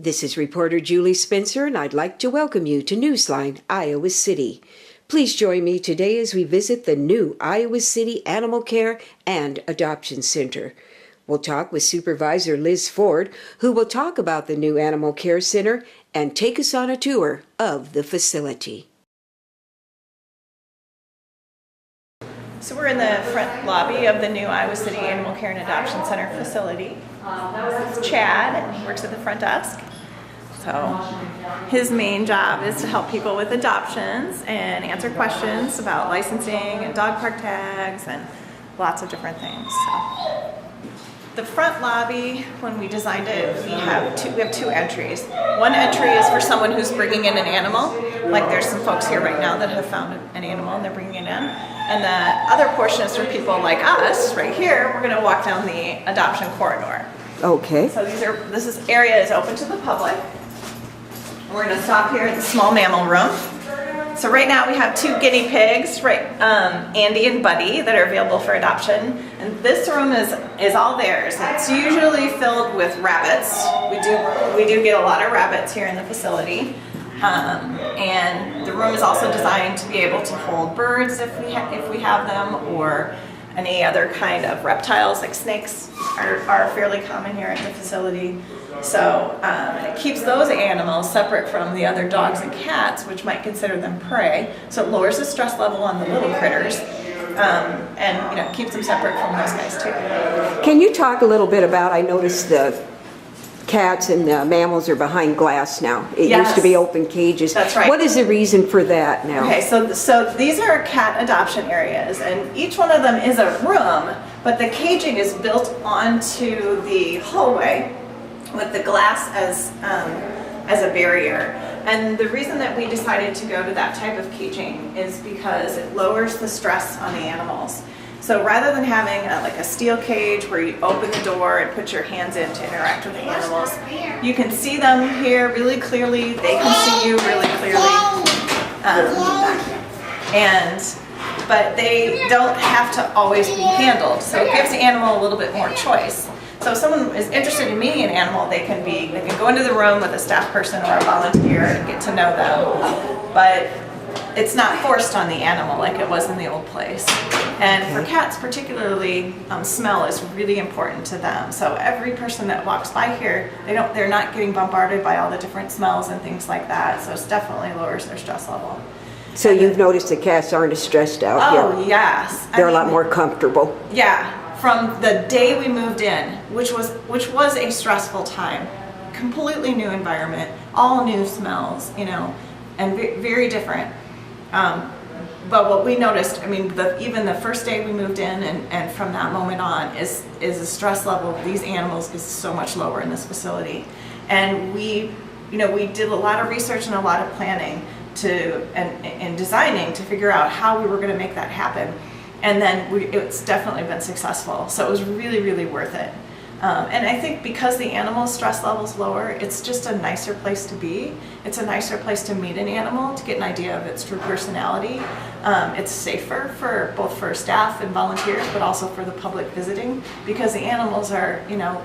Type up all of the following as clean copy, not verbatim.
This is reporter Julie Spencer, and I'd like to welcome you to Newsline, Iowa City. Please join me today as we visit the new Iowa City Animal Care and Adoption Center. We'll talk with Supervisor Liz Ford, who will talk about the new Animal Care Center and take us on a tour of the facility. So we're in the front lobby of the new Iowa City Animal Care and Adoption Center facility. This is Chad, and he works at the front desk. So his main job is to help people with adoptions and answer questions about licensing and dog park tags and lots of different things. So the front lobby, when we designed it, we have two entries. One entry is for someone who's bringing in an animal. Like there's some folks here right now that have found an animal and they're bringing it in. And the other portion is for people like us, right here. We're going to walk down the adoption corridor. Okay. So this area is open to the public. We're going to stop here at the small mammal room. So right now we have two guinea pigs, right, Andy and Buddy, that are available for adoption. And this room is all theirs. It's usually filled with rabbits. We do get a lot of rabbits here in the facility. And the room is also designed to be able to hold birds if we have them, or any other kind of reptiles like snakes are fairly common here at the facility. So it keeps those animals separate from the other dogs and cats, which might consider them prey. So it lowers the stress level on the little critters, and keeps them separate from those guys too. Can you talk a little bit about, I noticed the cats and the mammals are behind glass now. It used to be open cages. That's right. What is the reason for that now? Okay, so these are cat adoption areas, and each one of them is a room, but the caging is built onto the hallway with the glass as a barrier. And the reason that we decided to go to that type of caging is because it lowers the stress on the animals. So rather than having a steel cage where you open the door and put your hands in to interact with the animals, you can see them here really clearly, they can see you really clearly. But they don't have to always be handled, so it gives the animal a little bit more choice. So if someone is interested in meeting an animal, they can go into the room with a staff person or a volunteer and get to know them. But it's not forced on the animal like it was in the old place. And for cats particularly, smell is really important to them. So every person that walks by here, they're not getting bombarded by all the different smells and things like that. So it definitely lowers their stress level. So you've noticed the cats aren't as stressed out here? Oh, yes. They're a lot more comfortable. Yeah. From the day we moved in, which was a stressful time, completely new environment, all new smells, and very different. But what we noticed, even the first day we moved in and from that moment on is the stress level of these animals is so much lower in this facility. And we did a lot of research and a lot of planning and designing to figure out how we were going to make that happen. And then it's definitely been successful. So it was really, really worth it. And I think because the animal stress level's lower, it's just a nicer place to be. It's a nicer place to meet an animal, to get an idea of its true personality. It's safer both for staff and volunteers, but also for the public visiting, because the animals are,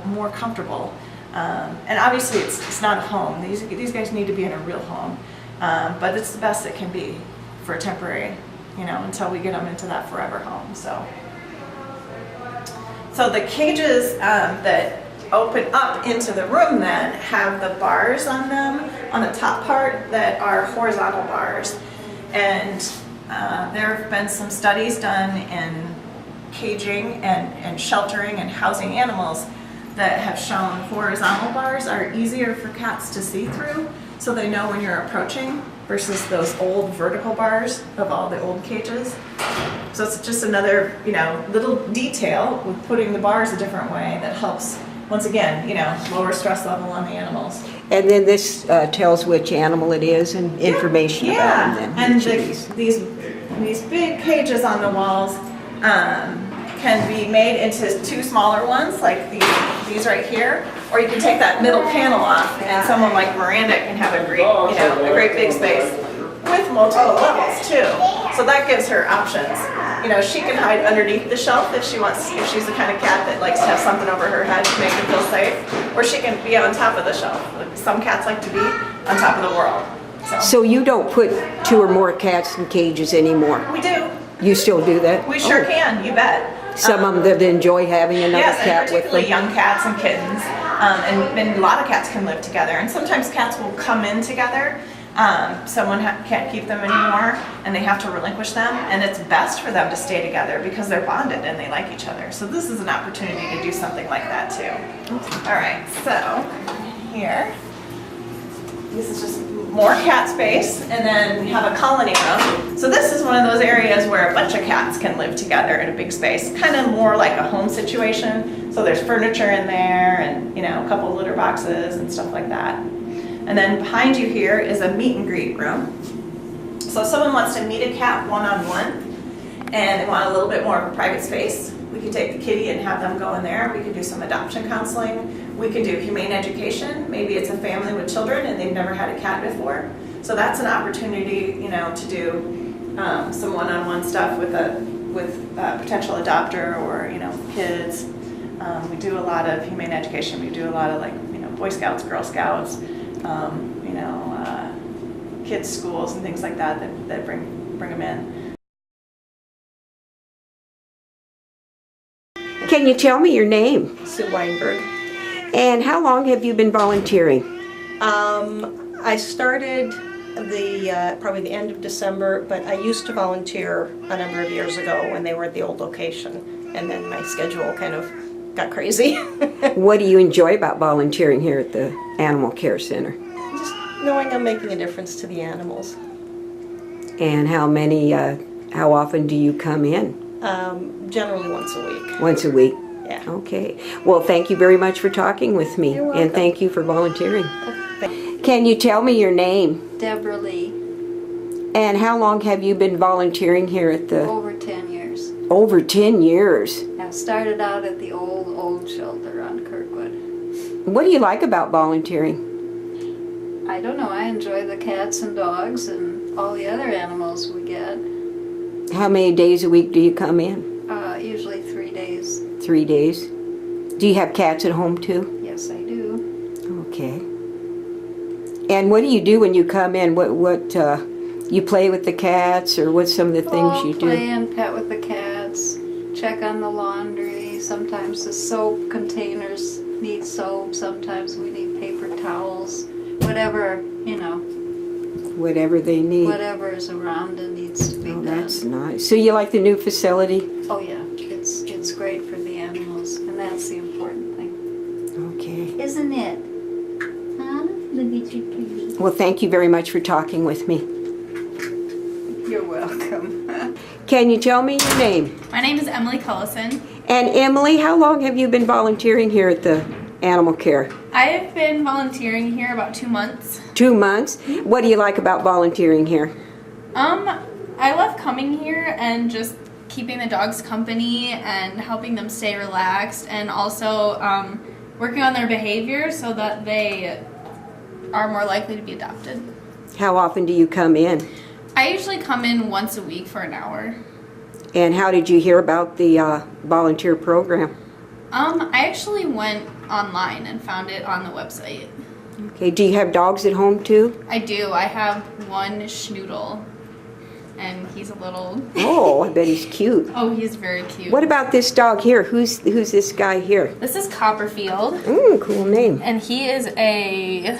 more comfortable. And obviously it's not a home. These guys need to be in a real home. But it's the best it can be for a temporary, until we get them into that forever home. So the cages that open up into the room then have the bars on them on the top part that are horizontal bars. And there have been some studies done in caging and sheltering and housing animals that have shown horizontal bars are easier for cats to see through, so they know when you're approaching, versus those old vertical bars of all the old cages. So it's just another, little detail with putting the bars a different way that helps, once again, lower stress level on the animals. And then this tells which animal it is and information about them. And these big cages on the walls can be made into two smaller ones, like these right here, or you can take that middle panel off, and someone like Miranda can have a great big space with multiple levels too. So that gives her options. You know, she can hide underneath the shelf if she wants, if she's the kind of cat that likes to have something over her head to make her feel safe, or she can be on top of the shelf. Some cats like to be on top of the world. So you don't put 2 or more cats in cages anymore? We do. You still do that? We sure can, you bet. Some of them that enjoy having another yes, cat and with them? particularly young cats and kittens. And a lot of cats can live together. And sometimes cats will come in together. Someone can't keep them anymore and they have to relinquish them. And it's best for them to stay together because they're bonded and they like each other. So this is an opportunity to do something like that too. All right, so here, this is just more cat space, and then we have a colony room. So this is one of those areas where a bunch of cats can live together in a big space, kind of more like a home situation. So there's furniture in there and, you know, a couple litter boxes and stuff like that. And then behind you here is a meet and greet room. So if someone wants to meet a cat one-on-one and they want a little bit more of a private space, we could take the kitty and have them go in there. We could do some adoption counseling. We could do humane education. Maybe it's a family with children and they've never had a cat before. So that's an opportunity, you know, to do some one-on-one stuff with a potential adopter or, you know, kids. We do a lot of humane education. We do a lot of, like, you know, Boy Scouts, Girl Scouts, you know, kids schools and things like that that bring them in. Can you tell me your name? Sue Weinberg. And how long have you been volunteering? I started probably the end of December, but I used to volunteer a number of years ago when they were at the old location, and then my schedule kind of got crazy. What do you enjoy about volunteering here at the Animal Care Center? Just knowing I'm making a difference to the animals. And how often do you come in? Generally once a week. Once a week? Yeah. Okay. Well, thank you very much for talking with me. You're welcome. And thank you for volunteering. Can you tell me your name? Deborah Lee. And how long have you been volunteering here at the... Over 10 years. Over 10 years. I started out at the old shelter on Kirkwood. What do you like about volunteering? I don't know, I enjoy the cats and dogs and all the other animals we get. How many days a week do you come in? Usually 3 days. 3 days. Do you have cats at home too? Yes, I do. Okay. And what do you do when you come in? What you play with the cats, or what's some of the things you do? Play and pet with the cats, check on the laundry. Sometimes the soap containers need soap. Sometimes we need paper towels. Whatever, you know. Whatever they need. Whatever is around and needs to be done. That's nice. So you like the new facility? Oh yeah, it's great for the animals, and that's the important thing. Okay. Isn't it? Huh? Look at you, pretty. Well, thank you very much for talking with me. You're welcome. Can you tell me your name? My name is Emily Cullison. And Emily, how long have you been volunteering here at the Animal Care? I have been volunteering here about 2 months. 2 months? What do you like about volunteering here? I love coming here and just keeping the dogs company and helping them stay relaxed, and also working on their behavior so that they are more likely to be adopted. How often do you come in? I usually come in once a week for an hour. And how did you hear about the volunteer program? I actually went online and found it on the website. Okay, do you have dogs at home too? I do. I have one schnoodle, and he's a little... Oh, I bet he's cute. Oh, he's very cute. What about this dog here? Who's this guy here? This is Copperfield. Cool name. And he is a...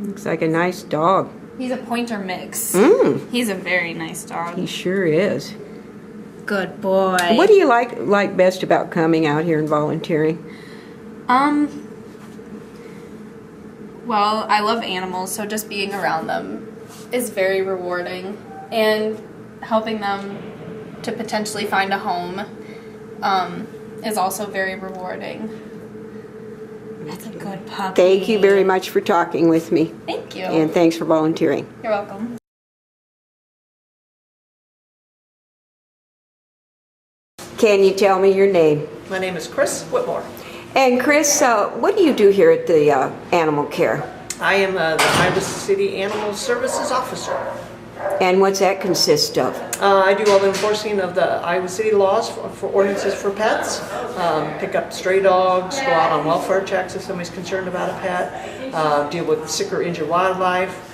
Looks like a nice dog. He's a pointer mix. He's a very nice dog. He sure is. Good boy. What do you like best about coming out here and volunteering? Well, I love animals, so just being around them is very rewarding, and helping them to potentially find a home is also very rewarding. That's a good puppy. Thank you very much for talking with me. Thank you. And thanks for volunteering. You're welcome. Can you tell me your name? My name is Chris Whitmore. And Chris, what do you do here at the Animal Care? I am the Iowa City Animal Services Officer. And what's that consist of? I do all the enforcing of the Iowa City laws for ordinances for pets, pick up stray dogs, go out on welfare checks if somebody's concerned about a pet, deal with sick or injured wildlife,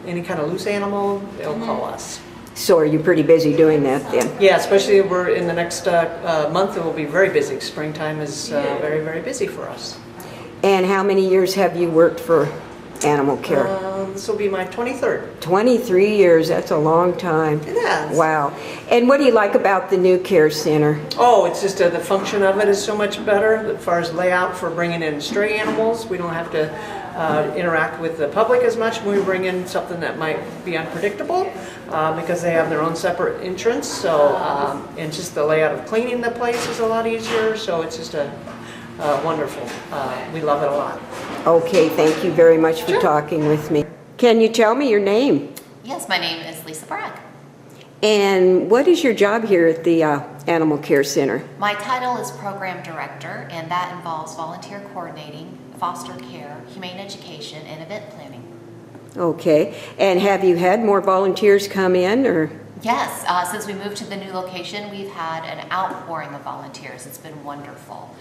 any kind of loose animal, they'll call us. So are you pretty busy doing that then? Yeah, especially we're in the next month, it will be very busy. Springtime is very, very busy for us. And how many years have you worked for animal care? This will be my 23rd. 23 years, that's a long time. It is. Wow. And what do you like about the new care center? Oh, it's just the function of it is so much better as far as layout for bringing in stray animals. We don't have to interact with the public as much when we bring in something that might be unpredictable because they have their own separate entrance. So, and just the layout of cleaning the place is a lot easier. So it's just wonderful. We love it a lot. Okay, thank you very much for talking with me. Can you tell me your name? Yes, my name is Lisa Bragg. And what is your job here at the Animal Care Center? My title is Program Director, and that involves volunteer coordinating, foster care, humane education, and event planning. Okay. And have you had more volunteers come in, or? Yes, since we moved to the new location, we've had an outpouring of volunteers. It's been wonderful.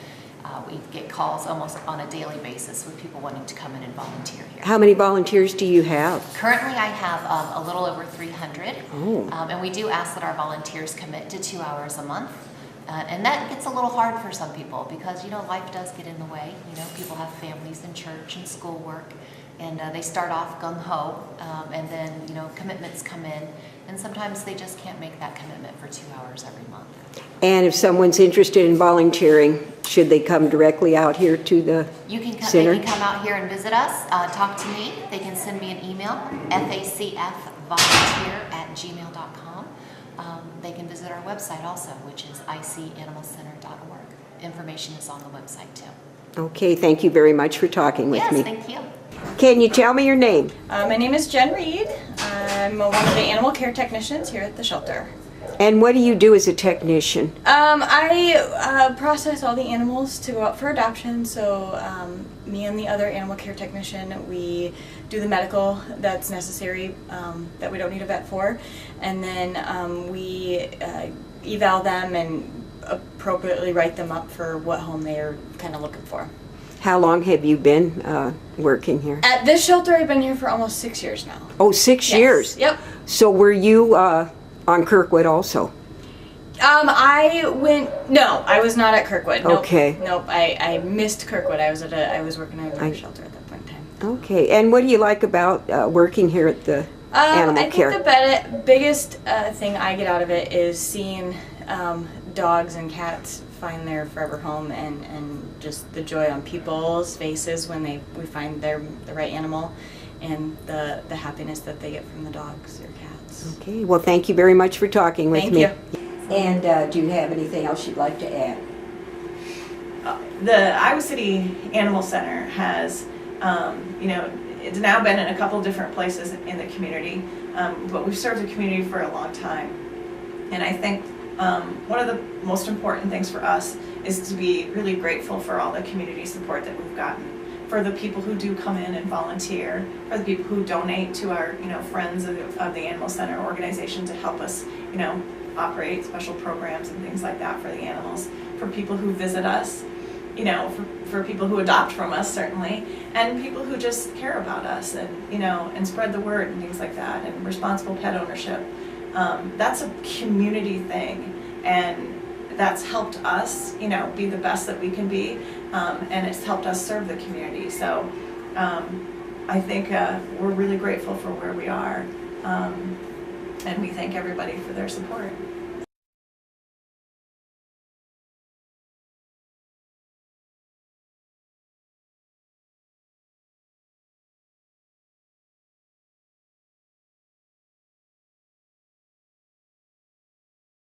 We get calls almost on a daily basis with people wanting to come in and volunteer here. How many volunteers do you have? Currently, I have a little over 300, Oh. and we do ask that our volunteers commit to 2 hours a month. And that gets a little hard for some people because, you know, life does get in the way. You know, people have families and church and schoolwork, and they start off gung-ho, and then, you know, commitments come in, and sometimes they just can't make that commitment for 2 hours every month. And if someone's interested in volunteering, should they come directly out here to the center? They can come out here and visit us, talk to me. They can send me an email, facfvolunteer@gmail.com. They can visit our website also, which is icanimalcenter.org. Information is on the website too. Okay, thank you very much for talking with Yes, me. thank you. Can you tell me your name? My name is Jen Reed. I'm one of the animal care technicians here at the shelter. And what do you do as a technician? I process all the animals to go out for adoption. So me and the other animal care technician, we do the medical that's necessary that we don't need a vet for. And then we eval them and appropriately write them up for what home they are kind of looking for. How long have you been working here? At this shelter, I've been here for almost 6 years now. Oh, 6 Yes. years? Yep. So were you on Kirkwood also? I was not at Kirkwood. Nope. Okay. Nope. I missed Kirkwood. I was working at another shelter at that point in time. Okay. And what do you like about working here at the animal care? I think the biggest thing I get out of it is seeing dogs and cats find their forever home, and just the joy on people's faces when we find the right animal, and the happiness that they get from the dogs or cats. Okay. Well, thank you very much for talking with Thank me. you. And do you have anything else you'd like to add? The Iowa City Animal Center has, it's now been in a couple different places in the community, but we've served the community for a long time. And I think one of the most important things for us is to be really grateful for all the community support that we've gotten, for the people who do come in and volunteer, for the people who donate to our, friends of the Animal Center organization to help us, operate special programs and things like that for the animals, for people who visit us, for people who adopt from us, certainly, and people who just care about us and, and spread the word and things like that, and responsible pet ownership. That's a community thing, and that's helped us, be the best that we can be, and it's helped us serve the community. So I think we're really grateful for where we are, and we thank everybody for their support.